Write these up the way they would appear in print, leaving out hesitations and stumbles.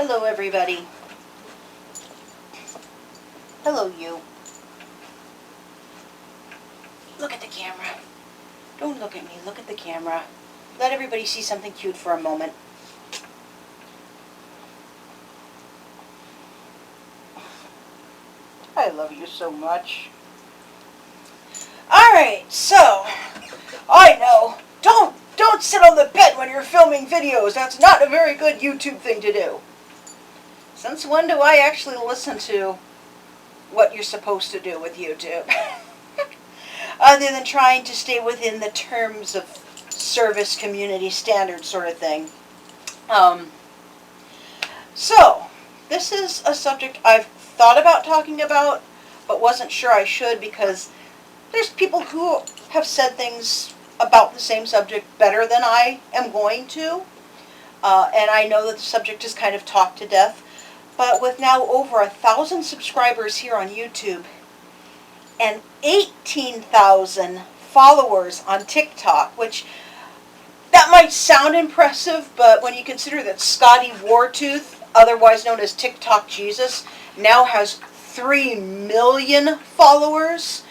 Hello, everybody. Hello, you. Look at the camera. Don't look at me. Look at the camera. Let everybody see something cute for a moment. I love you so much. Alright, so, I know. Don't sit on the bed when you're filming videos. That's not a very good YouTube thing to do. Since when do I actually listen to what you're supposed to do with YouTube? Other than trying to stay within the terms of service community standard sort of thing. So, this is a subject I've thought about talking about, but wasn't sure I should because there's people who have said things about the same subject better than I am going to. And I know that the subject is kind of talked to death. But with now over 1,000 subscribers here on YouTube and 18,000 followers on TikTok, which that might sound impressive, but when you consider that Scotty Wartooth, otherwise known as TikTok Jesus, now has 3 million followers,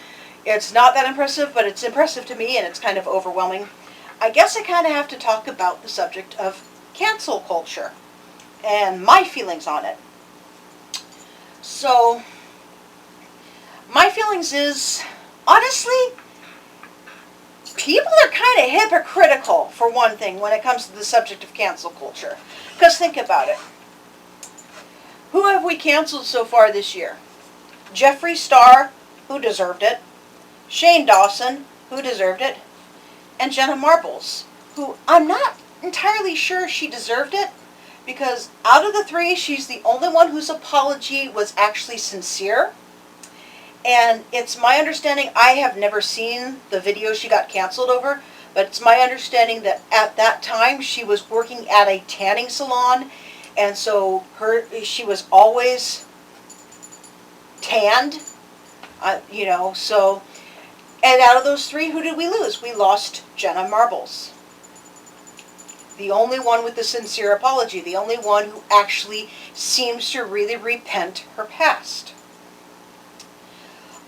it's not that impressive, but it's impressive to me and it's kind of overwhelming. I guess I kind of have to talk about the subject of cancel culture and my feelings on it. So, my feelings is, honestly, people are kind of hypocritical, for one thing, when it comes to the subject of cancel culture. Because think about it. Who have we canceled so far this year? Jeffree Star, who deserved it. Shane Dawson, who deserved it. And Jenna Marbles, who I'm not entirely sure she deserved it. Because out of the three, she's the only one whose apology was actually sincere. And it's my understanding, I have never seen the video she got canceled over, but it's my understanding that at that time she was working at a tanning salon, and so she was always tanned, so, and out of those three, who did we lose? We lost Jenna Marbles. The only one with the sincere apology, the only one who actually seems to really repent her past.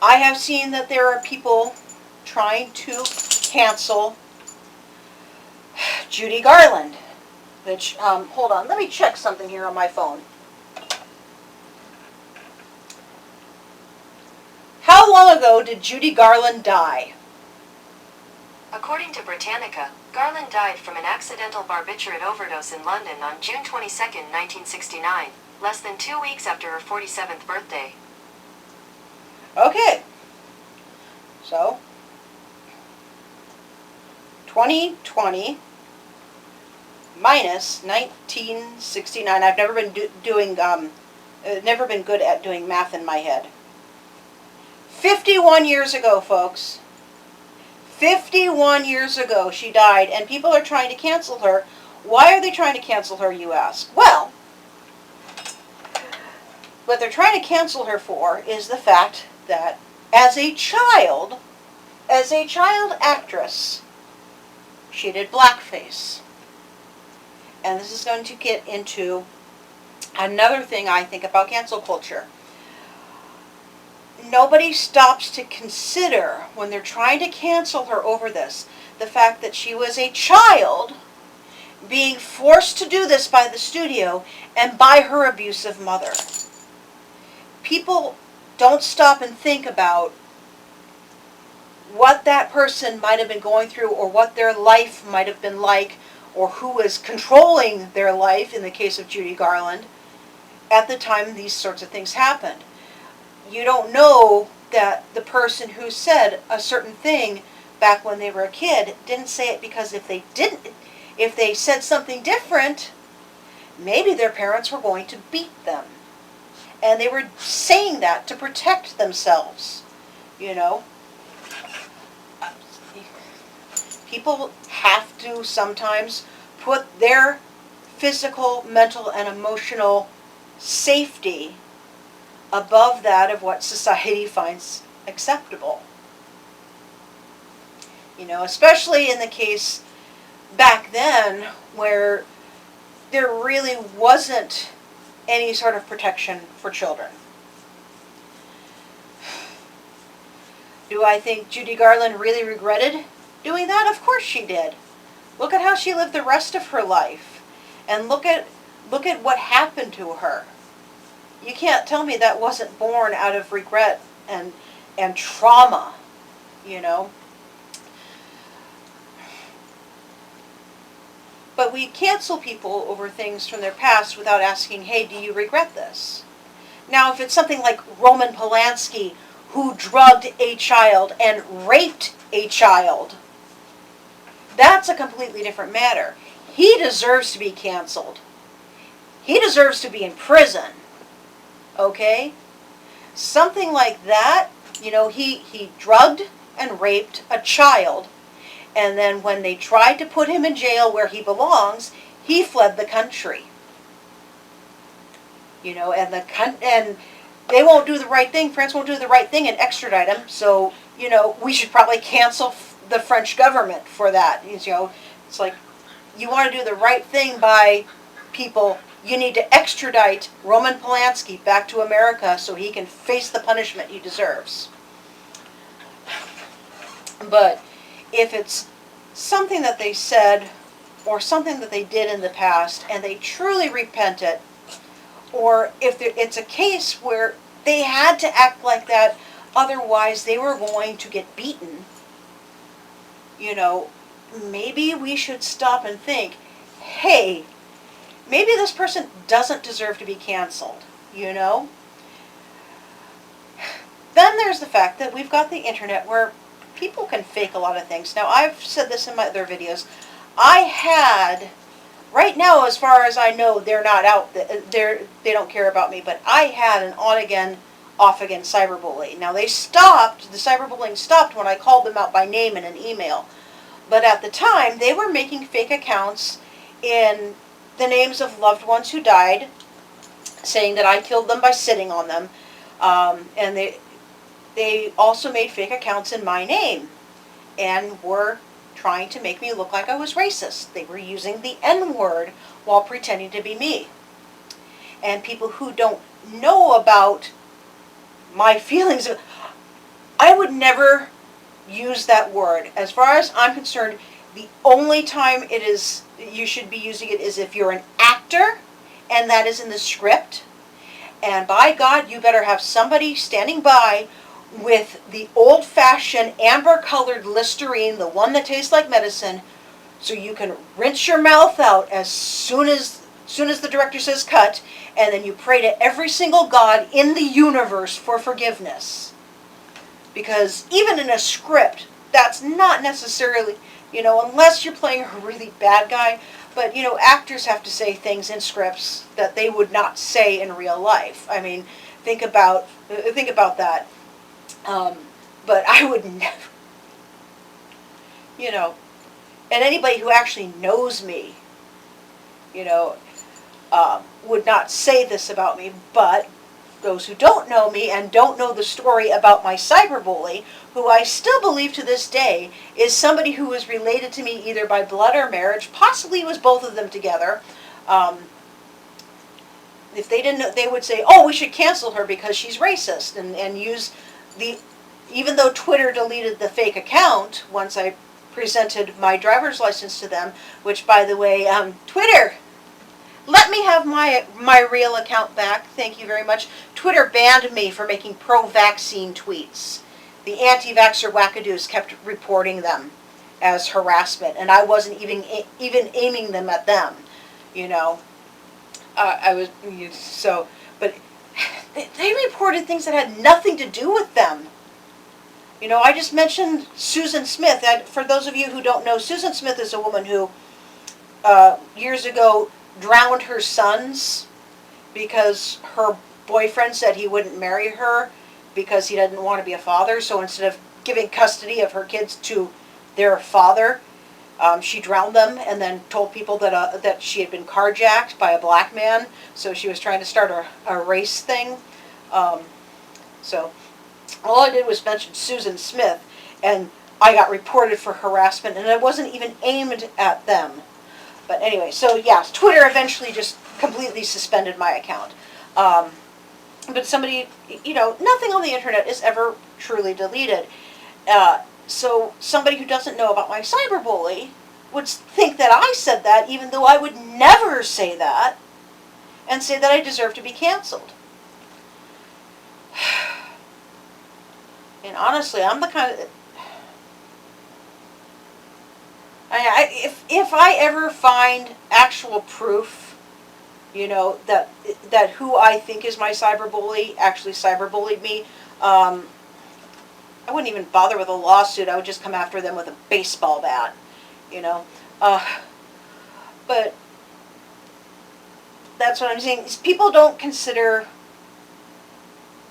I have seen that there are people trying to cancel Judy Garland, which, hold on, let me check something here on my phone. How long ago did Judy Garland die? According to Britannica, Garland died from an accidental barbiturate overdose in London on June 22, 1969, less than 2 weeks after her 47th birthday. Okay. So, 2020 minus 1969. I've never been never been good at doing math in my head. 51 years ago, folks. 51 years ago she died, and people are trying to cancel her. Why are they trying to cancel her, you ask? Well, what they're trying to cancel her for is the fact that as a child actress, she did blackface. And this is going to get into another thing I think about cancel culture. Nobody stops to consider, when they're trying to cancel her over this, the fact that she was a child being forced to do this by the studio and by her abusive mother. People don't stop and think about what that person might have been going through, or what their life might have been like, or who was controlling their life, in the case of Judy Garland, at the time these sorts of things happened. You don't know that the person who said a certain thing back when they were a kid didn't say it because if they said something different, maybe their parents were going to beat them. And they were saying that to protect themselves, People have to sometimes put their physical, mental, and emotional safety above that of what society finds acceptable. Especially in the case back then where there really wasn't any sort of protection for children. Do I think Judy Garland really regretted doing that? Of course she did. Look at how she lived the rest of her life. And look at what happened to her. You can't tell me that wasn't born out of regret and trauma, you know. But we cancel people over things from their past without asking, hey, do you regret this? Now, if it's something like Roman Polanski, who drugged a child and raped a child, that's a completely different matter. He deserves to be canceled. He deserves to be in prison. Okay? Something like that, you know, he drugged and raped a child, and then when they tried to put him in jail where he belongs, he fled the country. You know, and they won't do the right thing. France won't do the right thing and extradite him. So, you know, we should probably cancel the French government for that. You know, it's like, you want to do the right thing by people, you need to extradite Roman Polanski back to America so he can face the punishment he deserves. But if it's something that they said or something that they did in the past and they truly repent it, or if it's a case where they had to act like that, otherwise they were going to get beaten, you know, maybe we should stop and think, hey, maybe this person doesn't deserve to be canceled, you know? Then there's the fact that we've got the internet where people can fake a lot of things. Now, I've said this in my other videos. Right now, as far as I know, they're not out. They don't care about me. But I had an on-again, off-again cyberbully. Now, the cyberbullying stopped when I called them out by name in an email. But at the time, they were making fake accounts in the names of loved ones who died, saying that I killed them by sitting on them. And they also made fake accounts in my name and were trying to make me look like I was racist. They were using the N-word while pretending to be me. And people who don't know about my feelings, I would never use that word. As far as I'm concerned, the only time you should be using it is if you're an actor and that is in the script. And by God, you better have somebody standing by with the old-fashioned amber-colored Listerine, the one that tastes like medicine, so you can rinse your mouth out as soon as the director says cut, and then you pray to every single God in the universe for forgiveness. Because even in a script, that's not necessarily, you know, unless you're playing a really bad guy, but, you know, actors have to say things in scripts that they would not say in real life. I mean, think about that. But I would never, you know, and anybody who actually knows me, you know, would not say this about me, but those who don't know me and don't know the story about my cyberbully, who I still believe to this day is somebody who was related to me either by blood or marriage, possibly it was both of them together. If they didn't know, they would say, oh, we should cancel her because she's racist, and use even though Twitter deleted the fake account once I presented my driver's license to them, which, by the way, Twitter, let me have my real account back. Thank you very much. Twitter banned me for making pro-vaccine tweets. The anti-vaxxer wackadoos kept reporting them as harassment, and I wasn't even aiming them at them, you know. But they reported things that had nothing to do with them. You know, I just mentioned Susan Smith. For those of you who don't know, Susan Smith is a woman who years ago drowned her sons because her boyfriend said he wouldn't marry her because he didn't want to be a father. So instead of giving custody of her kids to their father, she drowned them and then told people that she had been carjacked by a black man. So she was trying to start a race thing. So all I did was mention Susan Smith, and I got reported for harassment, and it wasn't even aimed at them. But anyway, so yeah, Twitter eventually just completely suspended my account. But somebody, nothing on the internet is ever truly deleted. So somebody who doesn't know about my cyberbully would think that I said that, even though I would never say that, and say that I deserve to be canceled. And honestly, I'm the kind of... if I ever find actual proof, that who I think is my cyberbully actually cyberbullied me, I wouldn't even bother with a lawsuit. I would just come after them with a baseball bat, you know. But that's what I'm saying. Is people don't consider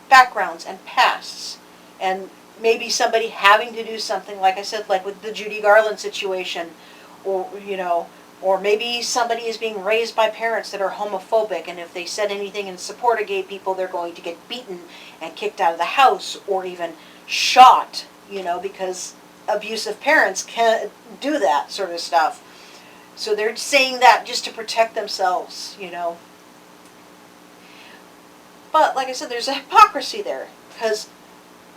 backgrounds and pasts, and maybe somebody having to do something, like I said, like with the Judy Garland situation, or maybe somebody is being raised by parents that are homophobic, and if they said anything in support of gay people, they're going to get beaten and kicked out of the house, or even shot, because abusive parents can't do that sort of stuff. So they're saying that just to protect themselves, But like I said, there's a hypocrisy there, because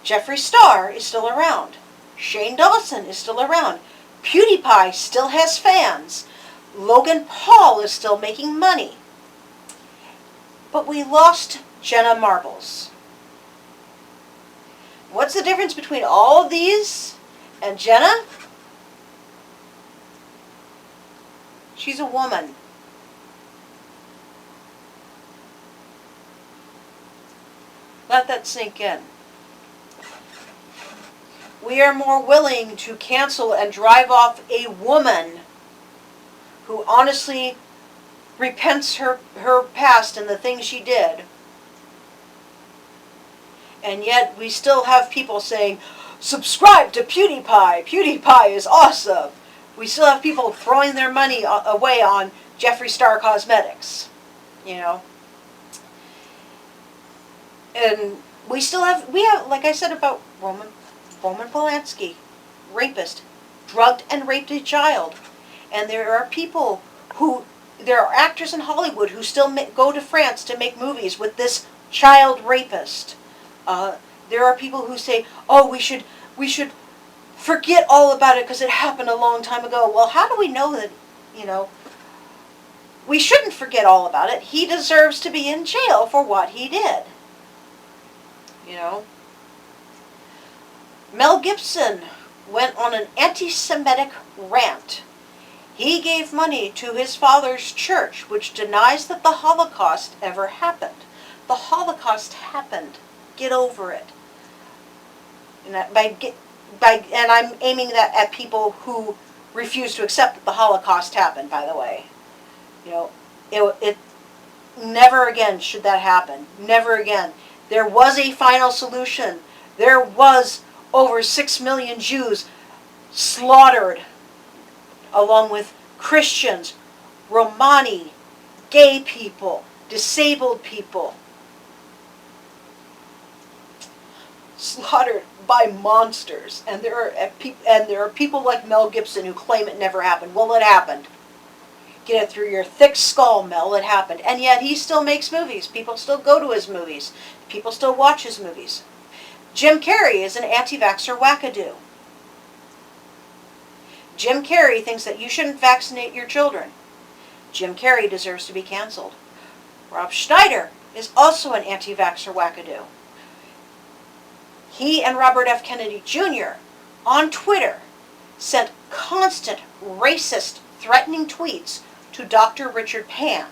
Jeffree Star is still around. Shane Dawson is still around. PewDiePie still has fans. Logan Paul is still making money. But we lost Jenna Marbles. What's the difference between all of these and Jenna? She's a woman. Let that sink in. We are more willing to cancel and drive off a woman who honestly repents her past and the things she did. And yet we still have people saying, subscribe to PewDiePie. PewDiePie is awesome. We still have people throwing their money away on Jeffree Star Cosmetics. And we have, like I said about Roman Polanski, rapist, drugged and raped a child. And there are actors in Hollywood who still go to France to make movies with this child rapist. There are people who say, oh, we should forget all about it because it happened a long time ago. Well, how do we know that, we shouldn't forget all about it. He deserves to be in jail for what he did. Mel Gibson went on an anti-Semitic rant. He gave money to his father's church, which denies that the Holocaust ever happened. The Holocaust happened. Get over it. And I'm aiming that at people who refuse to accept that the Holocaust happened, by the way. It never again should that happen. Never again. There was a final solution. There was over 6 million Jews slaughtered, along with Christians, Romani, gay people, disabled people. Slaughtered by monsters. And there are people like Mel Gibson who claim it never happened. Well, it happened. Get it through your thick skull, Mel. It happened. And yet he still makes movies. People still go to his movies. People still watch his movies. Jim Carrey is an anti-vaxxer wackadoo. Jim Carrey thinks that you shouldn't vaccinate your children. Jim Carrey deserves to be canceled. Rob Schneider is also an anti-vaxxer wackadoo. He and Robert F. Kennedy Jr. on Twitter sent constant racist, threatening tweets to Dr. Richard Pan.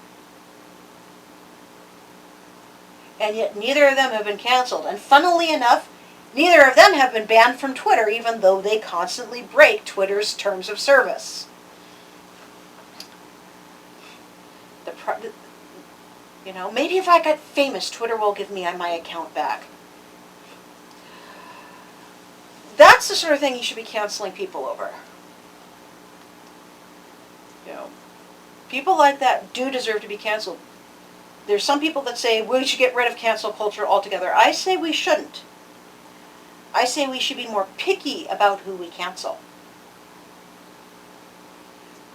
And yet neither of them have been canceled. And funnily enough, neither of them have been banned from Twitter, even though they constantly break Twitter's terms of service. Maybe if I get famous, Twitter will give me my account back. That's the sort of thing you should be canceling people over. People like that do deserve to be canceled. There's some people that say we should get rid of cancel culture altogether. I say we shouldn't. I say we should be more picky about who we cancel.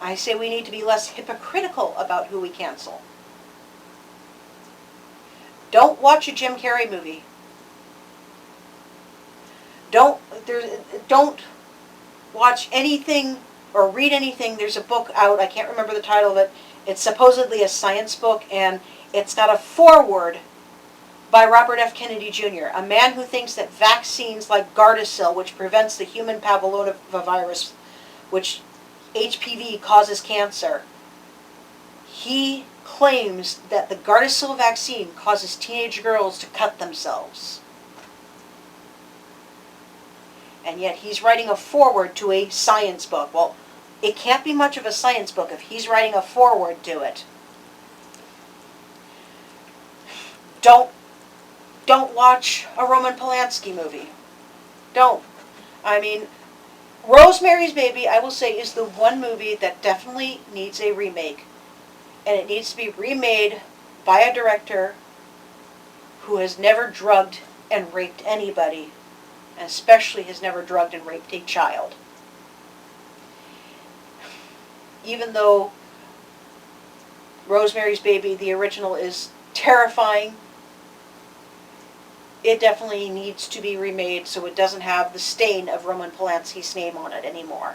I say we need to be less hypocritical about who we cancel. Don't watch a Jim Carrey movie. Don't watch anything or read anything. There's a book out, I can't remember the title of it. It's supposedly a science book, and it's got a foreword by Robert F. Kennedy Jr., a man who thinks that vaccines like Gardasil, which prevents the human papillomavirus, which HPV causes cancer, he claims that the Gardasil vaccine causes teenage girls to cut themselves. And yet he's writing a foreword to a science book. Well, it can't be much of a science book if he's writing a foreword to it. Don't watch a Roman Polanski movie. Don't. I mean, Rosemary's Baby, I will say, is the one movie that definitely needs a remake. And it needs to be remade by a director who has never drugged and raped anybody, and especially has never drugged and raped a child. Even though Rosemary's Baby, the original, is terrifying, it definitely needs to be remade so it doesn't have the stain of Roman Polanski's name on it anymore.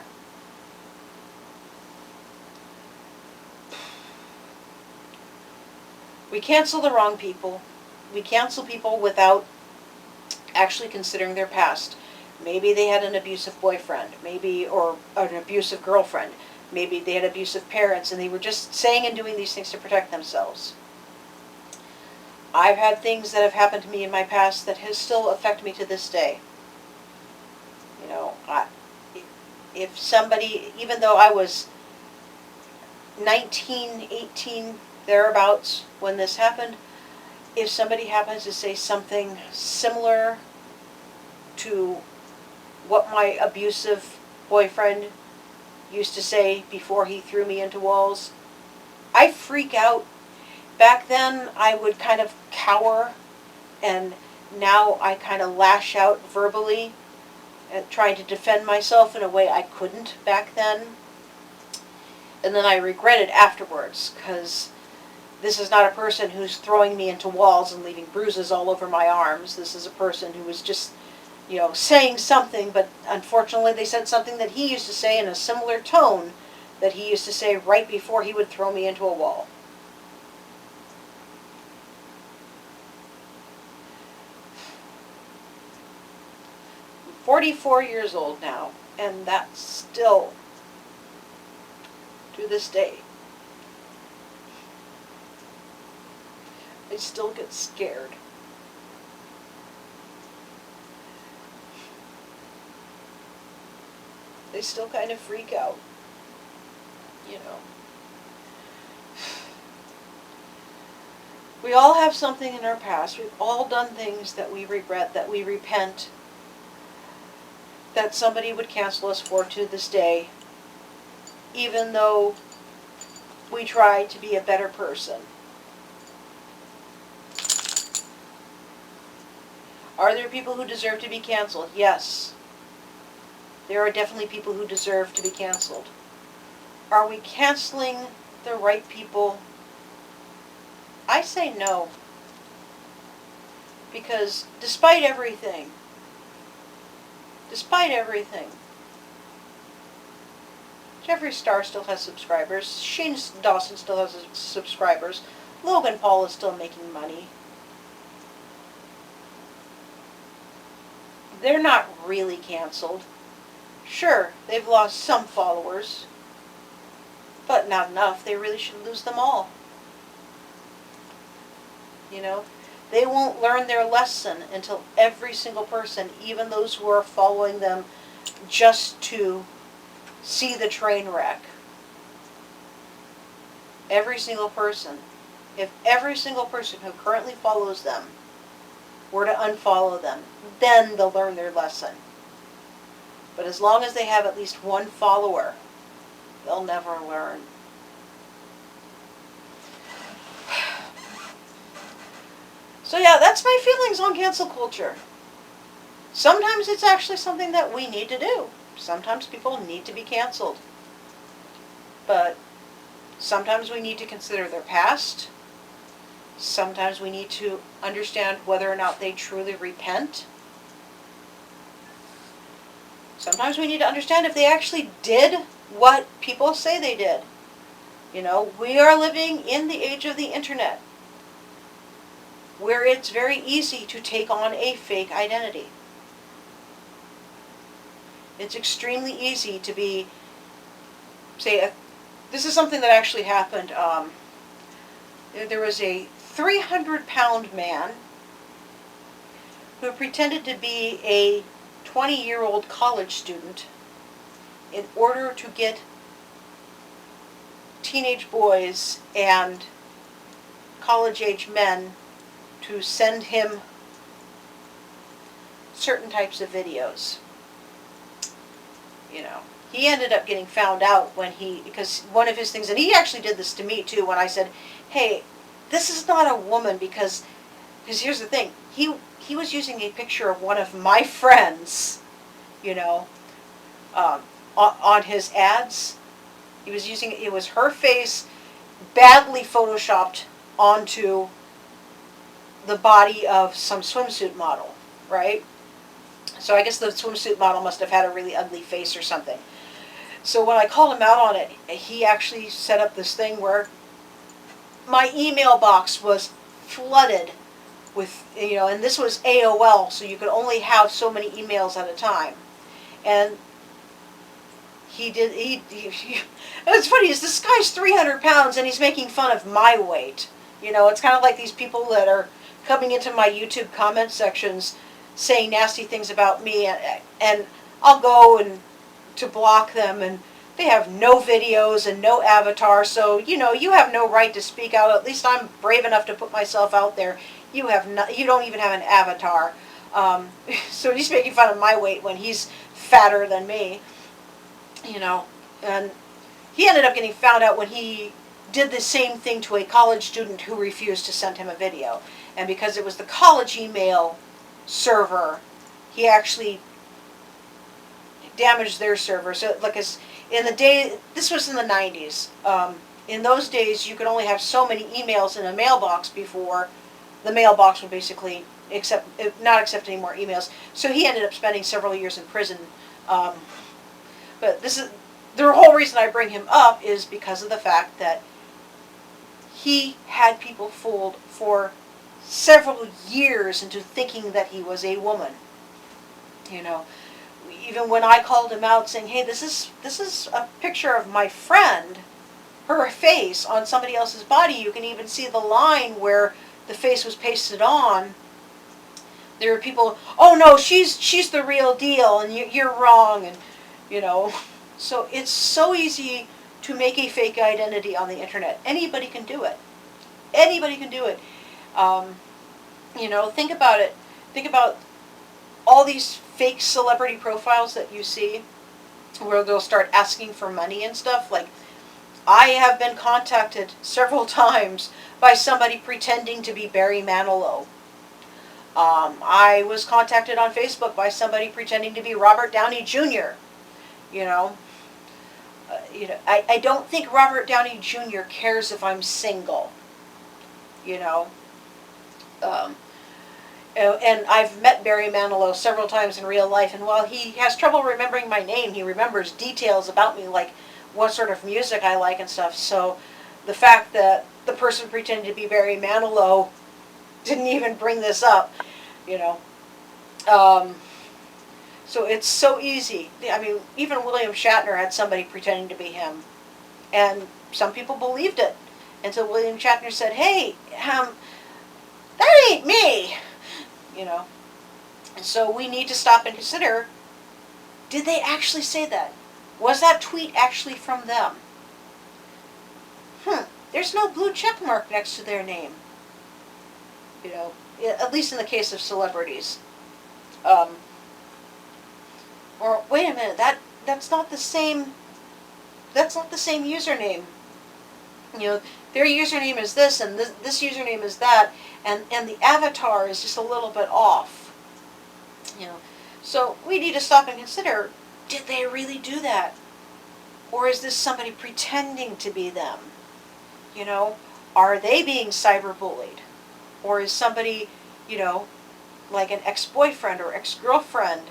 We cancel the wrong people. We cancel people without actually considering their past. Maybe they had an abusive boyfriend, maybe, or an abusive girlfriend. Maybe they had abusive parents and they were just saying and doing these things to protect themselves. I've had things that have happened to me in my past that has still affect me to this day. You know, if somebody, even though I was 19, 18, thereabouts when this happened, if somebody happens to say something similar to what my abusive boyfriend used to say before he threw me into walls, I freak out. Back then, I would kind of cower, and now I kind of lash out verbally, trying to defend myself in a way I couldn't back then. And then I regret it afterwards, because this is not a person who's throwing me into walls and leaving bruises all over my arms. This is a person who was just, you know, saying something, but unfortunately they said something that he used to say in a similar tone that he used to say right before he would throw me into a wall. I'm 44 years old now, and that's still, to this day, I still get scared. They still kind of freak out, you know. We all have something in our past. We've all done things that we regret, that we repent, that somebody would cancel us for to this day, even though we try to be a better person. Are there people who deserve to be canceled? Yes. There are definitely people who deserve to be canceled. Are we canceling the right people? I say no. Because despite everything, Jeffree Star still has subscribers. Shane Dawson still has subscribers. Logan Paul is still making money. They're not really canceled. Sure, they've lost some followers, but not enough. They really should lose them all. You know, they won't learn their lesson until every single person, even those who are following them just to see the train wreck. Every single person. If every single person who currently follows them were to unfollow them, then they'll learn their lesson. But as long as they have at least one follower, they'll never learn. So yeah, that's my feelings on cancel culture. Sometimes it's actually something that we need to do. Sometimes people need to be canceled. but sometimes we need to consider their past. Sometimes we need to understand whether or not they truly repent. Sometimes we need to understand if they actually did what people say they did. You know, we are living in the age of the internet, where it's very easy to take on a fake identity. It's extremely easy to be, say, this is something that actually happened. There was a 300-pound man who pretended to be a 20-year-old college student in order to get teenage boys and college-age men to send him certain types of videos. You know, he ended up getting found out because one of his things, and he actually did this to me too, when I said, hey, this is not a woman, because here's the thing, he was using a picture of one of my friends, you know, on his ads. He was using, it was her face badly photoshopped onto the body of some swimsuit model, right? So I guess the swimsuit model must have had a really ugly face or something. So when I called him out on it, he actually set up this thing where my email box was flooded with, you know, and this was AOL, so you could only have so many emails at a time. And it's funny, is this guy's 300 pounds and he's making fun of my weight. You know, it's kind of like these people that are coming into my YouTube comment sections saying nasty things about me, and I'll go and to block them, and they have no videos and no avatar, so, you know, you have no right to speak out. At least I'm brave enough to put myself out there. You don't even have an avatar. So he's making fun of my weight when he's fatter than me, you know. And he ended up getting found out when he did the same thing to a college student who refused to send him a video. And because it was the college email server, he actually damaged their server. So, like, in the day, this was in the 90s. In those days, you could only have so many emails in a mailbox before the mailbox would basically not accept any more emails. So he ended up spending several years in prison. But this is the whole reason I bring him up, is because of the fact that he had people fooled for several years into thinking that he was a woman. You know, even when I called him out saying, hey, this is a picture of my friend, her face on somebody else's body. You can even see the line where the face was pasted on. There were people, oh no, she's the real deal, and you're wrong, and, you know. So it's so easy to make a fake identity on the internet. Anybody can do it. Anybody can do it. You know, think about it. Think about all these fake celebrity profiles that you see, where they'll start asking for money and stuff. Like, I have been contacted several times by somebody pretending to be Barry Manilow. I was contacted on Facebook by somebody pretending to be Robert Downey Jr. You know, I don't think Robert Downey Jr. cares if I'm single. You know, and I've met Barry Manilow several times in real life, and while he has trouble remembering my name, he remembers details about me, like what sort of music I like and stuff. So the fact that the person pretending to be Barry Manilow didn't even bring this up, you know. So it's so easy. I mean, even William Shatner had somebody pretending to be him, and some people believed it until William Shatner said, hey, that ain't me, you know. And so we need to stop and consider, did they actually say that? Was that tweet actually from them? There's no blue check mark next to their name. You know, at least in the case of celebrities. Or wait a minute, that's not the same. That's not the same username. You know, their username is this, and this username is that, and the avatar is just a little bit off. You know, so we need to stop and consider: did they really do that, Or is this somebody pretending to be them? You know, are they being cyberbullied? Or is somebody, you know, like an ex-boyfriend or ex-girlfriend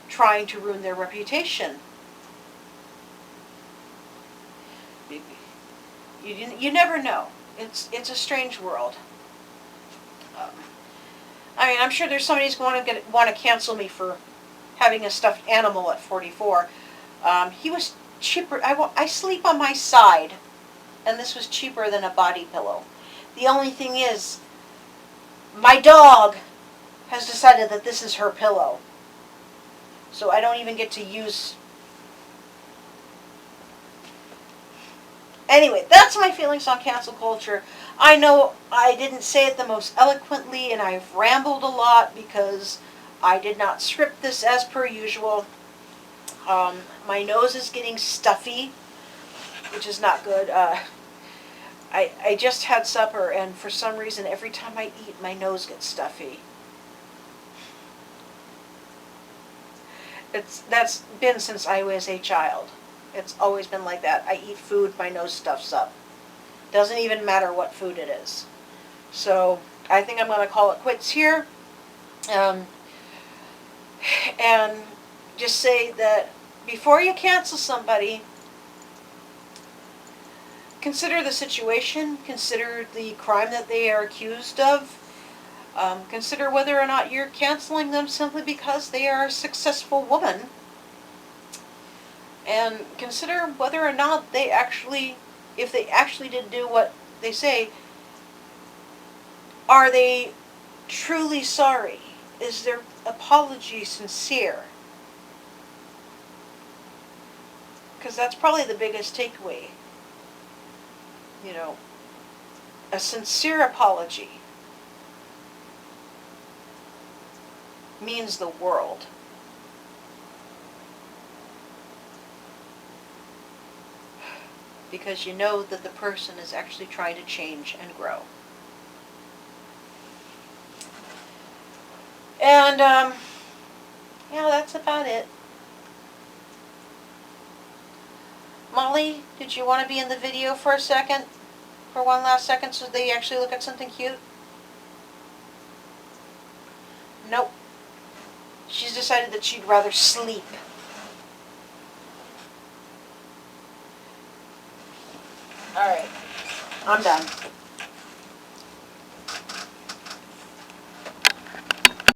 trying to ruin their reputation? You never know. It's a strange world. I mean, I'm sure there's somebody who's going to want to cancel me for having a stuffed animal at 44. He was cheaper. I sleep on my side, and this was cheaper than a body pillow. The only thing is, my dog has decided that this is her pillow. So I don't even get to use... Anyway, that's my feelings on cancel culture. I know I didn't say it the most eloquently, and I've rambled a lot because I did not script this as per usual. My nose is getting stuffy, which is not good. I just had supper, and for some reason, every time I eat, my nose gets stuffy. That's been since I was a child. It's always been like that. I eat food, my nose stuffs up. Doesn't even matter what food it is. So I think I'm going to call it quits here. And just say that before you cancel somebody, consider the situation, consider the crime that they are accused of, consider whether or not you're canceling them simply because they are a successful woman, and consider whether or not they actually, if they actually did do what they say, are they truly sorry? Is their apology sincere? Because that's probably the biggest takeaway. You know, a sincere apology means the world. Because you know that the person is actually trying to change and grow. And, yeah, that's about it. Molly, did you want to be in the video for a second? For one last second so they actually look at something cute? Nope. She's decided that she'd rather sleep. Alright, I'm done.